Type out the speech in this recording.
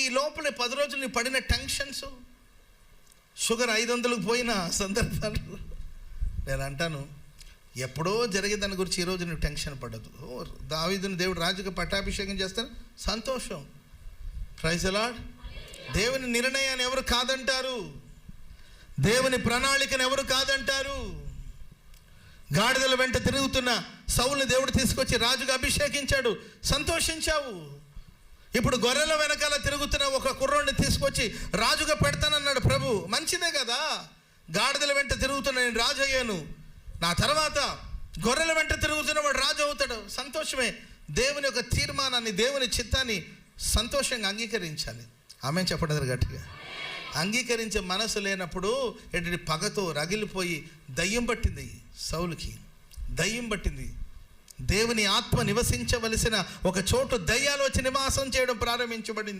ఈ లోపల 10 రోజులు నీ పడిన టెన్షన్స్, షుగర్ 500కు పోయిన సందర్భాలు, నేను అంటాను ఎప్పుడో జరిగే దాని గురించి ఈరోజు నువ్వు టెన్షన్ పడదు. దావీదుని దేవుడు రాజుగా పట్టాభిషేకం చేస్తాను, సంతోషం. Praise the lord. దేవుని నిర్ణయాన్ని ఎవరు కాదంటారు? దేవుని ప్రణాళికను ఎవరు కాదంటారు? గాడిదల వెంట తిరుగుతున్న సౌలుని దేవుడు తీసుకొచ్చి రాజుగా అభిషేకించాడు, సంతోషించావు. ఇప్పుడు గొర్రెల వెనకాల తిరుగుతున్న ఒక కుర్రోడిని తీసుకొచ్చి రాజుగా పెడతానన్నాడు ప్రభు. మంచిదే కదా, గాడిదల వెంట తిరుగుతున్న నేను రాజు అయ్యాను, నా తర్వాత గొర్రెల వెంట తిరుగుతున్న వాడు రాజు అవుతాడు, సంతోషమే. దేవుని యొక్క తీర్మానాన్ని, దేవుని చిత్తాన్ని సంతోషంగా అంగీకరించాలి. ఆమె చెప్పడం గట్టిగా. అంగీకరించే మనసు లేనప్పుడు ఎటు పగతో రగిలిపోయి దయ్యం పట్టింది సౌలుకి, దయ్యం పట్టింది. దేవుని ఆత్మ నివసించవలసిన ఒక చోటు దయ్యాలు వచ్చి నివాసం చేయడం ప్రారంభించబడింది.